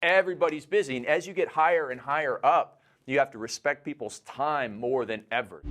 Everybody's busy. And as you get higher and higher up, you have to respect people's time more than ever.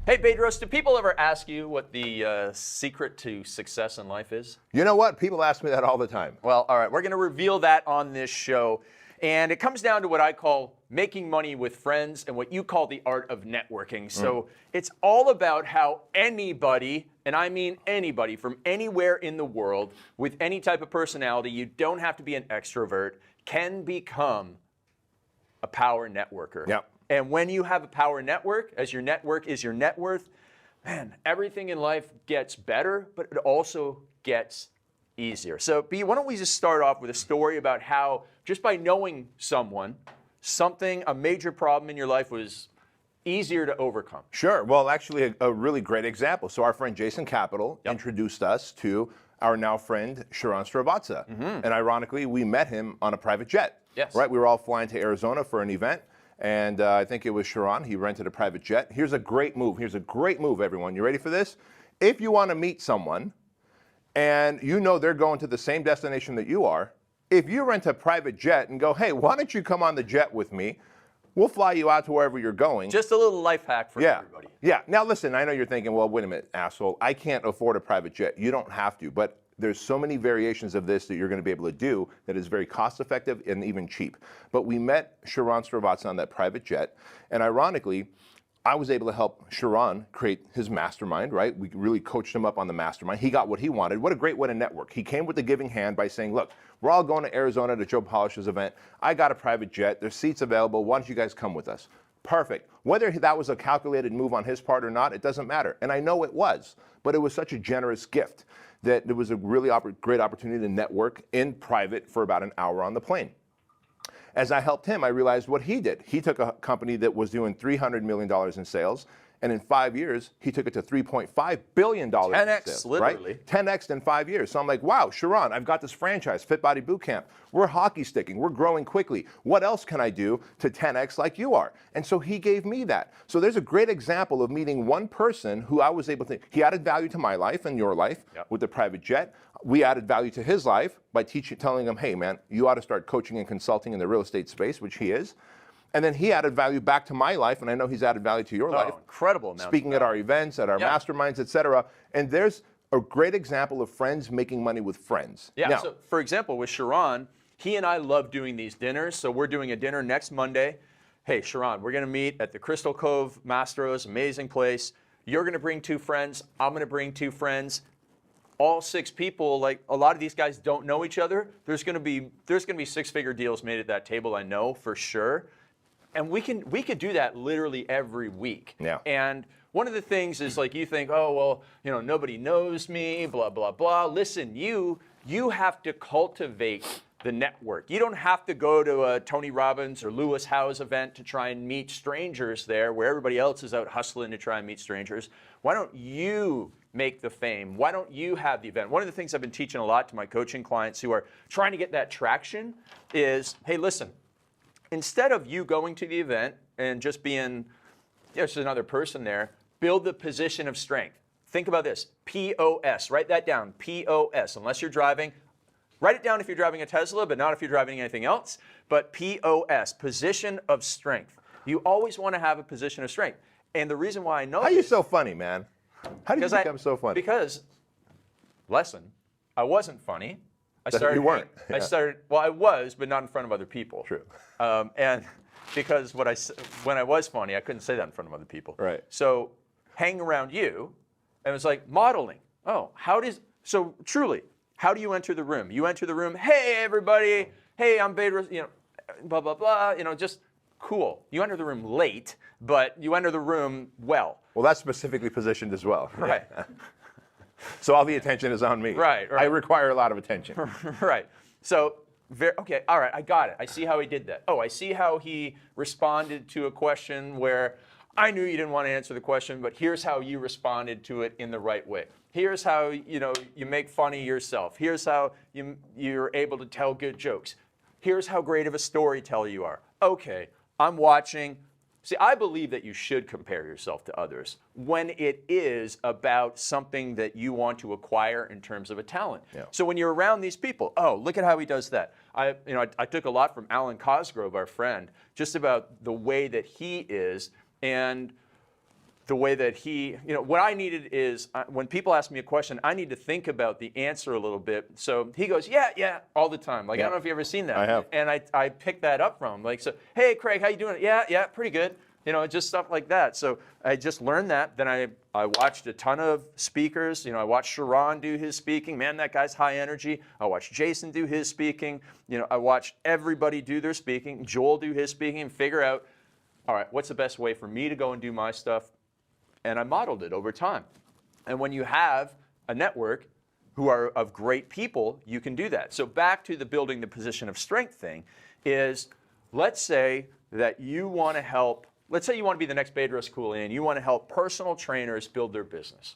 Hey, Bedros, do people ever ask you what the secret to success in life is? You know what? People ask me that all the time. Well, all right, we're going to reveal that on this show. And it comes down to what I call making money with friends and what you call the art of networking. So it's all about how anybody, and I mean anybody from anywhere in the world with any type of personality, you don't have to be an extrovert, can become a power networker. Yep. And when you have a power network, as your network is your net worth, man, everything in life gets better, but it also gets easier. So, B, why don't we just start off with a story about how just by knowing someone, a major problem in your life was easier to overcome. Sure. Well, actually, a really great example. So our friend Jason Capital introduced us to our now friend Sharran Srivatsaa. And ironically, we met him on a private jet. Yes. Right? We were all flying to Arizona for an event. And I think it was Sharran. He rented a private jet. Here's a great move. Here's a great move, everyone. You ready for this? If you want to meet someone and you know they're going to the same destination that you are, if you rent a private jet and go, hey, why don't you come on the jet with me? We'll fly you out to wherever you're going. Just a little life hack for everybody. Yeah. Now, listen, I know you're thinking, well, wait a minute, asshole. I can't afford a private jet. You don't have to. But there's so many variations of this that you're going to be able to do that is very cost effective and even cheap. But we met Sharran Srivatsaa on that private jet. And ironically, I was able to help Sharran create his mastermind, right? We really coached him up on the mastermind. He got what he wanted. What a great way to network. He came with the giving hand by saying, look, we're all going to Arizona to Joe Polish's event. I got a private jet. There's seats available. Why don't you guys come with us? Perfect. Whether that was a calculated move on his part or not, it doesn't matter. And I know it was, but it was such a generous gift that it was a really great opportunity to network in private for about an hour on the plane. As I helped him, I realized what he did. He took a company that was doing $300 million in sales, and in 5 years, he took it to $3.5 billion 10x, in sales. literally. Right? 10x in 5 years. So I'm like, wow, Sharran, I've got this franchise, Fit Body Bootcamp. We're hockey sticking. We're growing quickly. What else can I do to 10x like you are? And so he gave me that. So there's a great example of meeting one person who I was able to, he added value to my life and your life with the private jet. We added value to his life by telling him, hey, man, you ought to start coaching and consulting in the real estate space, which he is. And then he added value back to my life, and I know he's added value to your life. Incredible amount. Speaking at our events, at our masterminds, et cetera. And there's a great example of friends making money with friends. Yeah, now, so for example, with Sharran, he and I love doing these dinners. So we're doing a dinner next Monday. Hey, Sharran, we're going to meet at the Crystal Cove Mastros, amazing place. You're going to bring 2 friends. I'm going to bring 2 friends. All 6 people, like a lot of these guys don't know each other. There's going to be 6-figure deals made at that table, I know for sure. And we could do that literally every week. Yeah. And one of the things is like you think, oh, well, you know, nobody knows me, blah, blah, blah. Listen, you have to cultivate the network. You don't have to go to a Tony Robbins or Lewis Howes event to try and meet strangers there where everybody else is out hustling to try and meet strangers. Why don't you make the fame? Why don't you have the event? One of the things I've been teaching a lot to my coaching clients who are trying to get that traction is, hey, listen, instead of you going to the event and just being just another person there, build the position of strength. Think about this, POS, write that down, POS, unless you're driving. Write it down if you're driving a Tesla, but not if you're driving anything else. But POS, position of strength. You always want to have a position of strength. And the reason why I know how are you so funny, man? How did you become so funny? Because, lesson, I wasn't funny. You weren't. Well, I was, but not in front of other people. True. And because when I was funny, I couldn't say that in front of other people. Right. So hanging around you, and it was like modeling. Oh, so truly, how do you enter the room? You enter the room, hey, everybody. Hey, I'm Bedros, you know, blah, blah, blah. You know, just cool. You enter the room late, but you enter the room well. Well, that's specifically positioned as well. Right. So all the attention is on me. Right. I require a lot of attention. Right. So, okay, all right, I got it. I see how he did that. Oh, I see how he responded to a question where I knew you didn't want to answer the question, but here's how you responded to it in the right way. Here's how, you make fun of yourself. Here's how you're able to tell good jokes. Here's how great of a storyteller you are. Okay, I'm watching. See, I believe that you should compare yourself to others when it is about something that you want to acquire in terms of a talent. Yeah. So when you're around these people, oh, look at how he does that. I took a lot from Alan Cosgrove, our friend, just about the way that he is and the way that he, what I needed is when people ask me a question, I need to think about the answer a little bit. So he goes, yeah, all the time. Like, I don't know if you've ever seen that. I have. And I picked that up from him. Like, so, hey, Craig, how you doing? Yeah, pretty good. Just stuff like that. So I just learned that. Then I watched a ton of speakers. I watched Sharran do his speaking. Man, that guy's high energy. I watched Jason do his speaking. I watched everybody do their speaking. Joel do his speaking and figure out, all right, what's the best way for me to go and do my stuff? And I modeled it over time. And when you have a network who are of great people, you can do that. So back to the building the position of strength thing is, let's say that you want to help, let's say you want to be the next Bedros Keuilian, you want to help personal trainers build their business.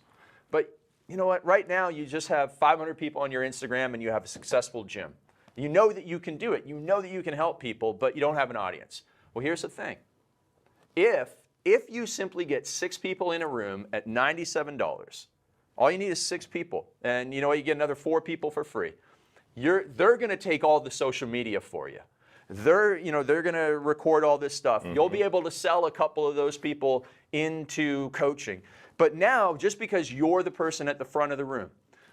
But you know what, right now you just have 500 people on your Instagram and you have a successful gym. You know that you can do it. You know that you can help people, but you don't have an audience. Well, here's the thing. If you simply get 6 people in a room at $97, all you need is 6 people, and you get another 4 people for free. They're going to take all the social media for you. They're going to record all this stuff. Mm-hmm. You'll be able to sell a couple of those people into coaching. But now, just because you're the person at the front of the room,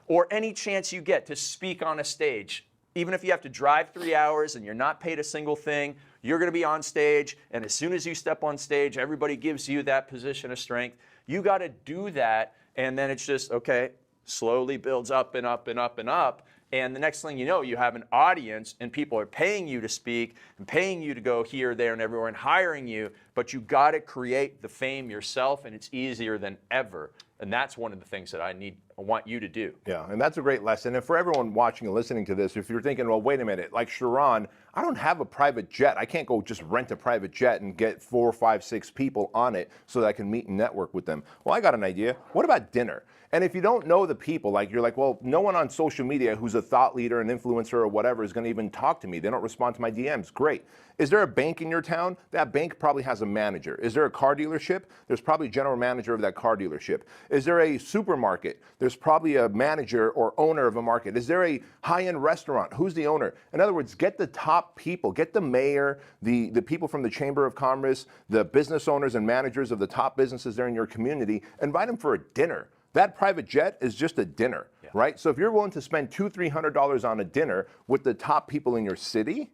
or any chance you get to speak on a stage, even if you have to drive 3 hours and you're not paid a single thing, you're going to be on stage, and as soon as you step on stage, everybody gives you that position of strength. You got to do that, and then it's just, okay, slowly builds up and up and up and up, and the next thing you know, you have an audience, and people are paying you to speak and paying you to go here, there, and everywhere, and hiring you, but you got to create the fame yourself, and it's easier than ever. And that's one of the things that I want you to do. Yeah, and that's a great lesson. And for everyone watching and listening to this, if you're thinking, well, wait a minute, like Sharran, I don't have a private jet. I can't go just rent a private jet and get 4, 5, 6 people on it so that I can meet and network with them. Well, I got an idea. What about dinner? And if you don't know the people, like you're like, well, no one on social media who's a thought leader, an influencer or whatever is going to even talk to me. They don't respond to my DMs. Great. Is there a bank in your town? That bank probably has a manager. Is there a car dealership? There's probably a general manager of that car dealership. Is there a supermarket? There's probably a manager or owner of a market. Is there a high-end restaurant? Who's the owner? In other words, get the top people. Get the mayor, the people from the Chamber of Commerce, the business owners and managers of the top businesses there in your community. Invite them for a dinner. That private jet is just a dinner, right? So if you're willing to spend $200, $300 on a dinner with the top people in your city,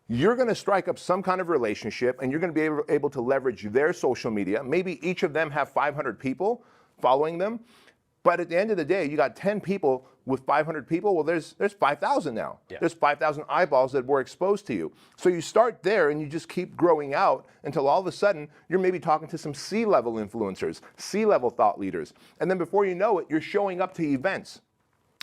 you're going to strike up some kind of relationship, and you're going to be able to leverage their social media. Maybe each of them have 500 people following them, but at the end of the day, you got 10 people with 500 people. Well, there's 5,000 now. Yeah. There's 5,000 eyeballs that were exposed to you. So you start there, and you just keep growing out until all of a sudden you're maybe talking to some C-level influencers, C-level thought leaders, and then before you know it, you're showing up to events.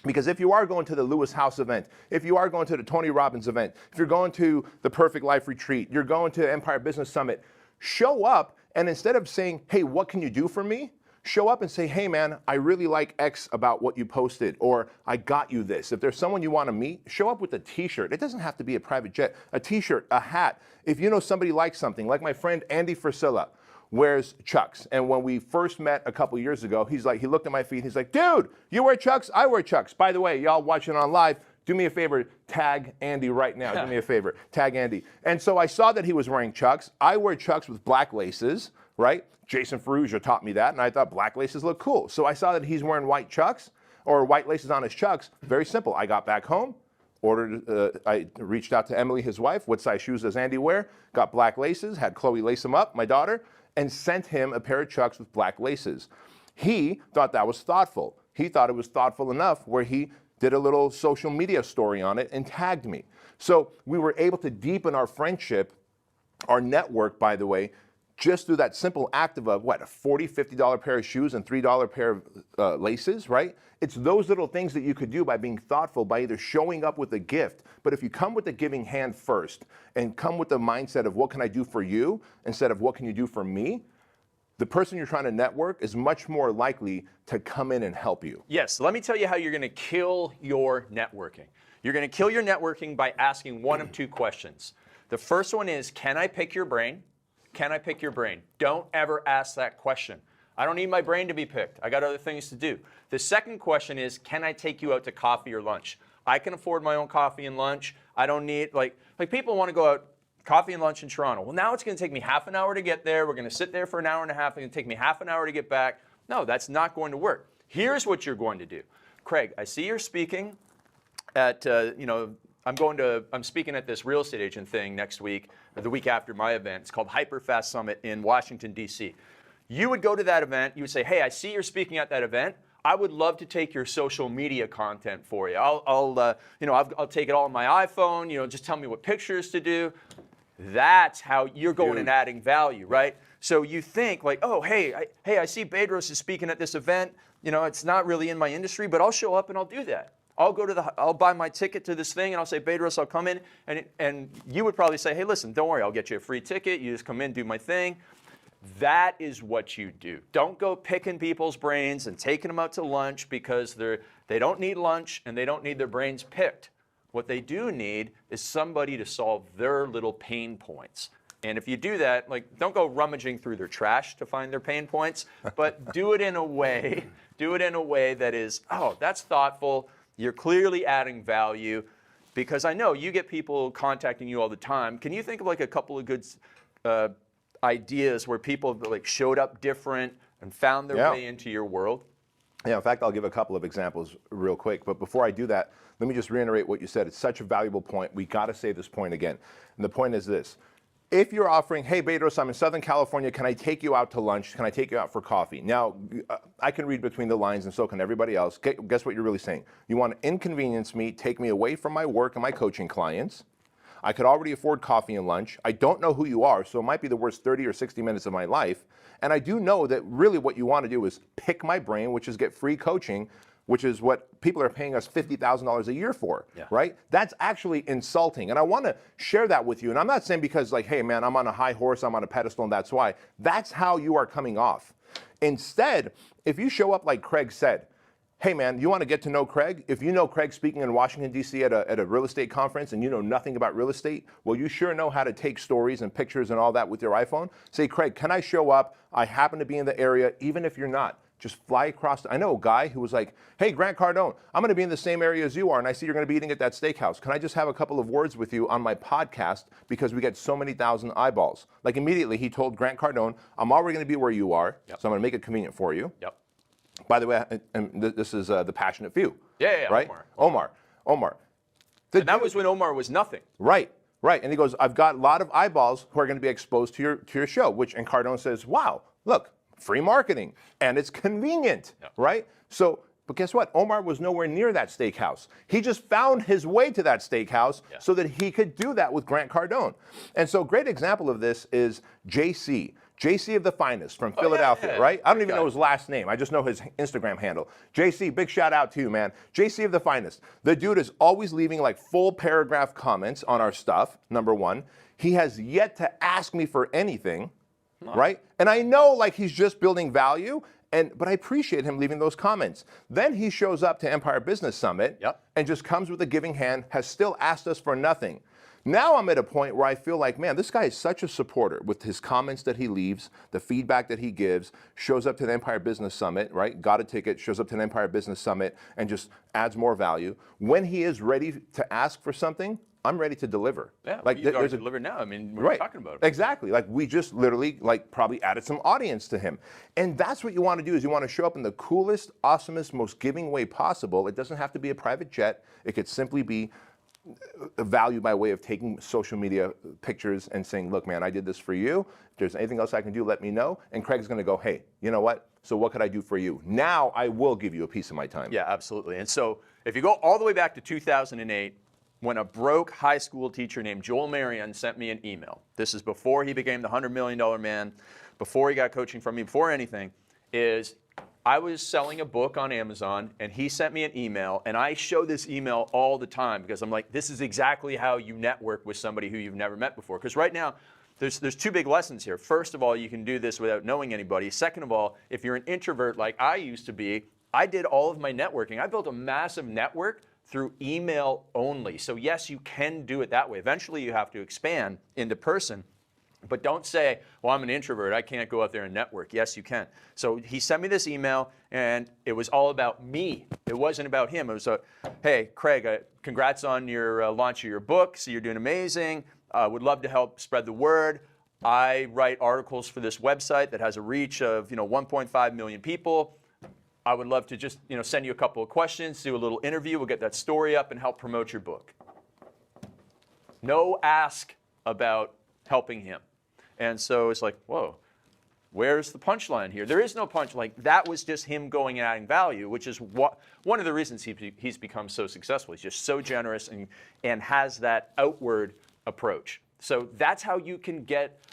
Because if you are going to the Lewis House event, if you are going to the Tony Robbins event, if you're going to the Perfect Life Retreat, you're going to Empire Business Summit, show up, and instead of saying, hey, what can you do for me? Show up and say, hey man, I really like X about what you posted, or I got you this. If there's someone you want to meet, show up with a t-shirt. It doesn't have to be a private jet, a t-shirt, a hat. If you know somebody likes something, like my friend Andy Frisilla wears Chucks. And when we first met a couple years ago, he looked at my feet, he's like, dude, you wear Chucks? I wear Chucks. By the way, y'all watching on live, do me a favor, tag Andy right now. Do me a favor, tag Andy. And so I saw that he was wearing Chucks. I wear Chucks with black laces, right? Jason Ferrugia taught me that, and I thought black laces look cool. So I saw that he's wearing white Chucks, or white laces on his Chucks. Very simple. I got back home, I reached out to Emily, his wife, what size shoes does Andy wear? Got black laces, had Chloe lace them up, my daughter, and sent him a pair of Chucks with black laces. He thought that was thoughtful. He thought it was thoughtful enough where he did a little social media story on it and tagged me. So we were able to deepen our friendship, our network, by the way, just through that simple act of a $40, $50 pair of shoes and $3 pair of laces, right? It's those little things that you could do by being thoughtful, by either showing up with a gift. But if you come with the giving hand first and come with the mindset of what can I do for you instead of what can you do for me, the person you're trying to network is much more likely to come in and help you. Yes, let me tell you how you're going to kill your networking. You're going to kill your networking by asking one of two questions. The first one is, can I pick your brain? Can I pick your brain? Don't ever ask that question. I don't need my brain to be picked. I got other things to do. The second question is, can I take you out to coffee or lunch? I can afford my own coffee and lunch. I don't need, like people want to go out coffee and lunch in Toronto. Well, now it's going to take me half an hour to get there. We're going to sit there for an hour and a half. It's going to take me half an hour to get back. No, that's not going to work. Here's what you're going to do. Craig, I see you're speaking at, I'm speaking at this real estate agent thing next week, or the week after my event. It's called Hyperfast Summit in Washington, D.C. You would go to that event. You would say, hey, I see you're speaking at that event. I would love to take your social media content for you. I'll take it all on my iPhone. Just tell me what pictures to do. That's how you're going and adding value, right? So you think like, oh, hey, I see Bedros is speaking at this event. It's not really in my industry, but I'll show up and I'll do that. I'll buy my ticket to this thing and I'll say, Bedros, I'll come in. And you would probably say, hey, listen, don't worry, I'll get you a free ticket. You just come in, do my thing. That is what you do. Don't go picking people's brains and taking them out to lunch because they don't need lunch and they don't need their brains picked. What they do need is somebody to solve their little pain points. And if you do that, don't go rummaging through their trash to find their pain points, but do it in a way that is, oh, that's thoughtful. You're clearly adding value, because I know you get people contacting you all the time. Can you think of a couple of good ideas where people showed up different and found their way into your world? Yeah, in fact, I'll give a couple of examples real quick. But before I do that, let me just reiterate what you said. It's such a valuable point. We got to say this point again. And the point is this. If you're offering, hey, Bedros, I'm in Southern California. Can I take you out to lunch? Can I take you out for coffee? Now, I can read between the lines, and so can everybody else. Guess what you're really saying? You want to inconvenience me, take me away from my work and my coaching clients. I could already afford coffee and lunch. I don't know who you are, so it might be the worst 30 or 60 minutes of my life. And I do know that really what you want to do is pick my brain, which is get free coaching, which is what people are paying us $50,000 a year for, right? That's actually insulting. And I want to share that with you. And I'm not saying because hey, man, I'm on a high horse, I'm on a pedestal, and that's why. That's how you are coming off. Instead, if you show up like Craig said, hey, man, you want to get to know Craig? If you know Craig speaking in Washington, D.C. at a real estate conference and you know nothing about real estate, well, you sure know how to take stories and pictures and all that with your iPhone. Say, Craig, can I show up? I happen to be in the area, even if you're not. Just fly across. I know a guy who was like, hey, Grant Cardone, I'm going to be in the same area as you are, and I see you're going to be eating at that steakhouse. Can I just have a couple of words with you on my podcast because we get so many thousand eyeballs? Immediately, he told Grant Cardone, I'm already going to be where you are, so I'm going to make it convenient for you. By the way, and this is the passionate few. Yeah, right? Omar. And that was when Omar was nothing. Right. And he goes, I've got a lot of eyeballs who are going to be exposed to your show, and Cardone says, wow, look, free marketing, and it's convenient, right? But guess what? Omar was nowhere near that steakhouse. He just found his way to that steakhouse so that he could do that with Grant Cardone. And so a great example of this is JC of the Finest from Philadelphia, right? I don't even know his last name. I just know his Instagram handle. JC, big shout out to you, man. JC of the Finest. The dude is always leaving full paragraph comments on our stuff, number one. He has yet to ask me for anything, right? And I know he's just building value, but I appreciate him leaving those comments. Then he shows up to Empire Business Summit and just comes with a giving hand, has still asked us for nothing. Now I'm at a point where I feel man, this guy is such a supporter with his comments that he leaves, the feedback that he gives, shows up to the Empire Business Summit, right? Got a ticket, shows up to the Empire Business Summit and just adds more value. When he is ready to ask for something, I'm ready to deliver. Yeah, there's a deliver now. I mean, we're talking about it. Exactly. We just literally probably added some audience to him. And that's what you want to do is you want to show up in the coolest, awesomest, most giving way possible. It doesn't have to be a private jet. It could simply be value by way of taking social media pictures and saying, look, man, I did this for you. If there's anything else I can do, let me know. And Craig's going to go, hey, you know what? So what could I do for you? Now I will give you a piece of my time. Yeah, absolutely. And so if you go all the way back to 2008, when a broke high school teacher named Joel Marion sent me an email, this is before he became the $100 million man, before he got coaching from me, before anything, is I was selling a book on Amazon, and he sent me an email, and I show this email all the time because I'm like, this is exactly how you network with somebody who you've never met before. Because right now, there's two big lessons here. First of all, you can do this without knowing anybody. Second of all, if you're an introvert like I used to be, I did all of my networking. I built a massive network through email only. So yes, you can do it that way. Eventually, you have to expand into person. But don't say, well, I'm an introvert, I can't go out there and network. Yes, you can. So he sent me this email, and it was all about me. It wasn't about him. It was, hey, Craig, congrats on your launch of your book. So you're doing amazing. Would love to help spread the word. I write articles for this website that has a reach of 1.5 million people. I would love to just send you a couple of questions, do a little interview. We'll get that story up and help promote your book. No ask about helping him. And so it's like, whoa, where's the punchline here? There is no punchline. That was just him going and adding value, which is one of the reasons he's become so successful. He's just so generous and has that outward approach. So that's how you can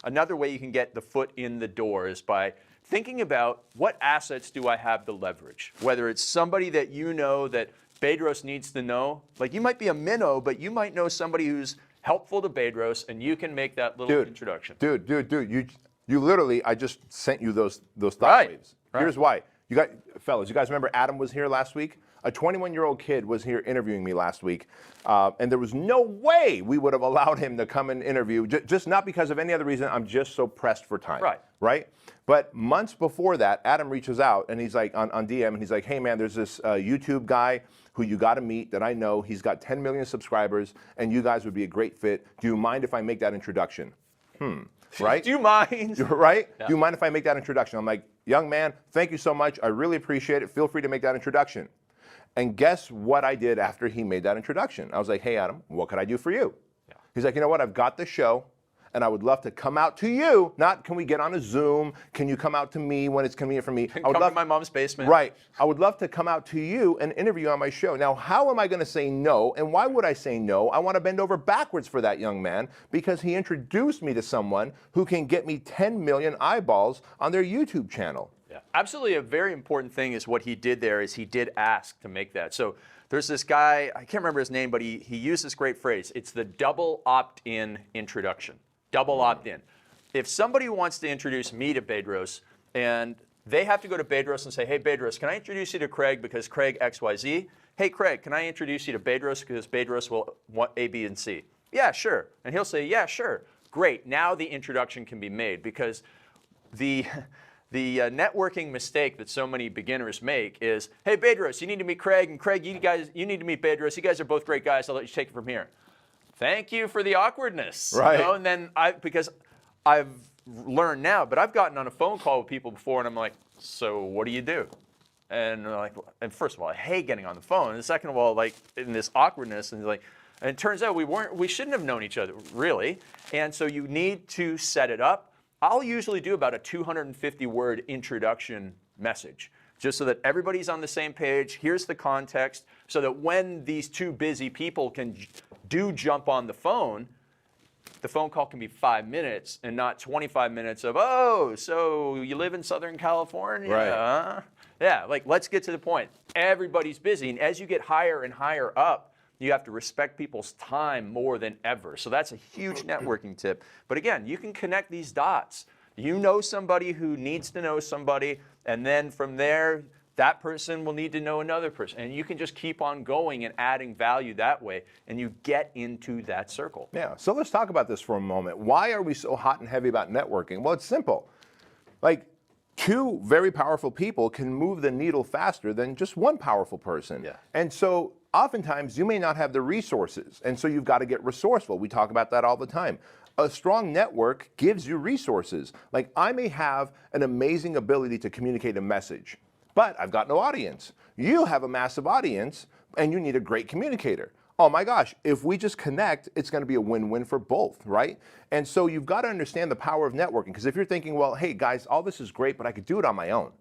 another way you can get the foot in the door is by thinking about what assets do I have to leverage? Whether it's somebody that you know that Bedros needs to know. Like you might be a minnow, but you might know somebody who's helpful to Bedros, and you can make that little introduction. Dude, you literally, I just sent you those thought waves. Right. Here's why. Fellas, you guys remember Adam was here last week? A 21-year-old kid was here interviewing me last week, and there was no way we would have allowed him to come and interview, just not because of any other reason. I'm just so pressed for time. Right? But months before that, Adam reaches out, and he's like on DM, and he's like, hey, man, there's this YouTube guy who you got to meet that I know. He's got 10 million subscribers, and you guys would be a great fit. Do you mind if I make that introduction? Right? Do you mind? Right? Yeah. Do you mind if I make that introduction? I'm like, young man, thank you so much. I really appreciate it. Feel free to make that introduction. And guess what I did after he made that introduction? I was like, hey, Adam, what could I do for you? Yeah. He's like, you know what? I've got the show, and I would love to come out to you. Not can we get on a Zoom? Can you come out to me when it's convenient for me? I would love to my mom's basement. Right. I would love to come out to you and interview on my show. Now, how am I going to say no? And why would I say no? I want to bend over backwards for that young man because he introduced me to someone who can get me 10 million eyeballs on their YouTube channel. Yeah. Absolutely, a very important thing is what he did there is he did ask to make that. So there's this guy, I can't remember his name, but he used this great phrase. It's the double opt-in introduction. Double opt-in. If somebody wants to introduce me to Bedros, and they have to go to Bedros and say, hey, Bedros, can I introduce you to Craig because Craig XYZ? Hey, Craig, can I introduce you to Bedros because Bedros will want A, B, and C? Yeah, sure. And he'll say, yeah, sure. Great. Now the introduction can be made because the networking mistake that so many beginners make is, hey, Bedros, you need to meet Craig, and Craig, you need to meet Bedros. You guys are both great guys. I'll let you take it from here. Thank you for the awkwardness. Right. And then because I've learned now, but I've gotten on a phone call with people before, and I'm like, so what do you do? And they're like, and first of all, I hate getting on the phone. And second of all, like in this awkwardness, and like, and it turns out we shouldn't have known each other really. And so you need to set it up. I'll usually do about a 250-word introduction message, just so that everybody's on the same page. Here's the context, so that when these two busy people do jump on the phone call can be 5 minutes and not 25 minutes of, oh, so you live in Southern California? Right. Yeah, like let's get to the point. Everybody's busy, and as you get higher and higher up, you have to respect people's time more than ever. So that's a huge networking tip. But again, you can connect these dots. You know somebody who needs to know somebody, and then from there, that person will need to know another person. And you can just keep on going and adding value that way, and you get into that circle. Yeah, so let's talk about this for a moment. Why are we so hot and heavy about networking? Well, it's simple. Like, two very powerful people can move the needle faster than just one powerful person. Yeah. And so oftentimes you may not have the resources, and so you've got to get resourceful. We talk about that all the time. A strong network gives you resources. Like, I may have an amazing ability to communicate a message, but I've got no audience. You have a massive audience, and you need a great communicator. Oh my gosh, if we just connect, it's going to be a win-win for both, right? And so you've got to understand the power of networking, because if you're thinking, well, hey guys, all this is great, but I could do it on my own.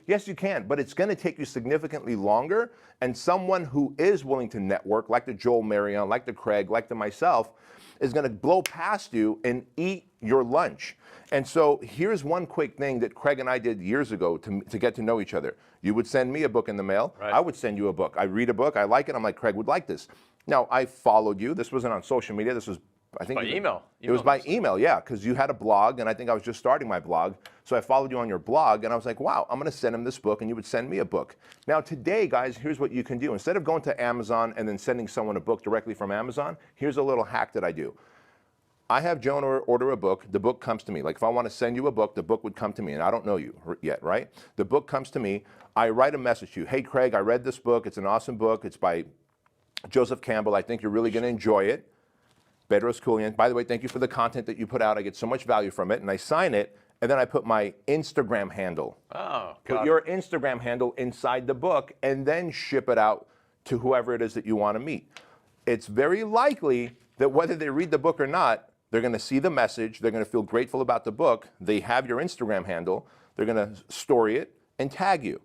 Yes, you can, but it's going to take you significantly longer, and someone who is willing to network, like the Joel Marion, like the Craig, like the myself, is going to blow past you and eat your lunch. And so here's one quick thing that Craig and I did years ago to get to know each other. You would send me a book in the mail. Right. I would send you a book. I read a book. I like it. I'm like, Craig would like this. Now, I followed you. This wasn't on social media. This was I think By email. It was by email, yeah, because you had a blog, and I think I was just starting my blog. So I followed you on your blog, and I was like, wow, I'm going to send him this book, and you would send me a book. Now today, guys, here's what you can do. Instead of going to Amazon and then sending someone a book directly from Amazon, here's a little hack that I do. I have Joan order a book. The book comes to me. Like if I want to send you a book, the book would come to me, and I don't know you yet, right? The book comes to me. I write a message to you. Hey, Craig, I read this book. It's an awesome book. It's by Joseph Campbell. I think you're really going to enjoy it. Bedros Keuilian. By the way, thank you for the content that you put out. I get so much value from it. And I sign it, and then I put my Instagram handle. Oh, put your Instagram handle inside the book, and then ship it out to whoever it is that you want to meet. It's very likely that whether they read the book or not, they're going to see the message. They're going to feel grateful about the book. They have your Instagram handle. They're going to story it and tag you.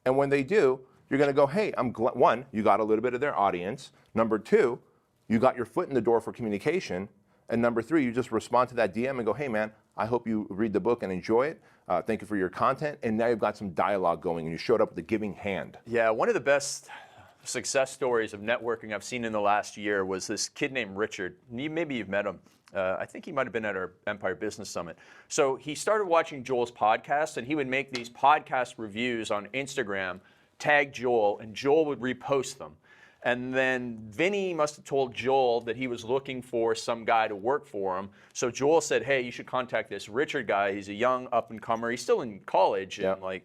And when they do, you're going to go, hey, one, you got a little bit of their audience. Number two, you got your foot in the door for communication. And number three, you just respond to that DM and go, hey, man, I hope you read the book and enjoy it. Thank you for your content. And now you've got some dialogue going, and you showed up with a giving hand. Yeah, one of the best success stories of networking I've seen in the last year was this kid named Richard. Maybe you've met him. I think he might have been at our Empire Business Summit. So he started watching Joel's podcast, and he would make these podcast reviews on Instagram, tag Joel, and Joel would repost them. And then Vinny must have told Joel that he was looking for some guy to work for him. So Joel said, hey, you should contact this Richard guy. He's a young up-and-comer. He's still in college in like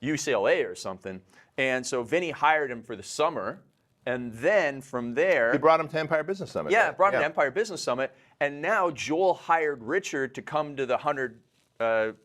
UCLA or something. And so Vinny hired him for the summer. And then from there... He brought him to Empire Business Summit. Yeah, right? brought him to Empire Business Summit. And now Joel hired Richard to come to the 100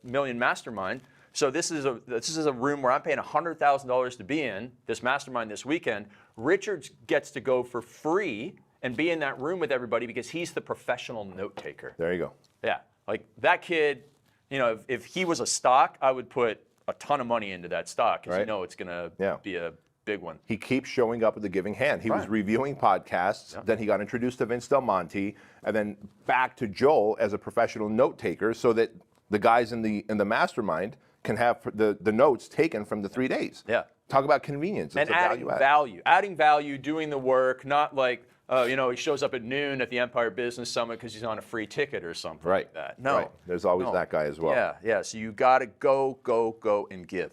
million mastermind. So this is a room where I'm paying $100,000 to be in, this mastermind this weekend. Richard gets to go for free and be in that room with everybody because he's the professional note taker. There you go. Yeah, like that kid, you know, if he was a stock, I would put a ton of money into that stock because you know it's going to be a big one. He keeps showing up with a giving hand. He was reviewing podcasts, then he got introduced to Vince Del Monte, and then back to Joel as a professional note taker so that the guys in the mastermind can have the notes taken from the 3 days. Yeah. Talk about convenience. And adding value, doing the work, not like, you know, he shows up at noon at the Empire Business Summit because he's on a free ticket or something like that. No. Right. There's always that guy as well. Yeah. So you got to go and give.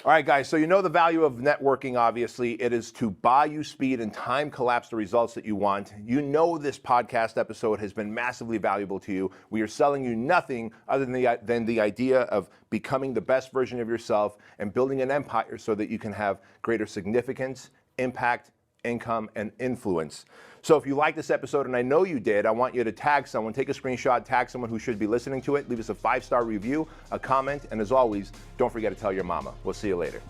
All right, guys, so you know the value of networking, obviously. It is to buy you speed and time collapse the results that you want. You know this podcast episode has been massively valuable to you. We are selling you nothing other than the idea of becoming the best version of yourself and building an empire so that you can have greater significance, impact, income, and influence. So if you like this episode, and I know you did, I want you to tag someone, take a screenshot, tag someone who should be listening to it, leave us a 5-star review, a comment, and as always, don't forget to tell your mama. We'll see you later.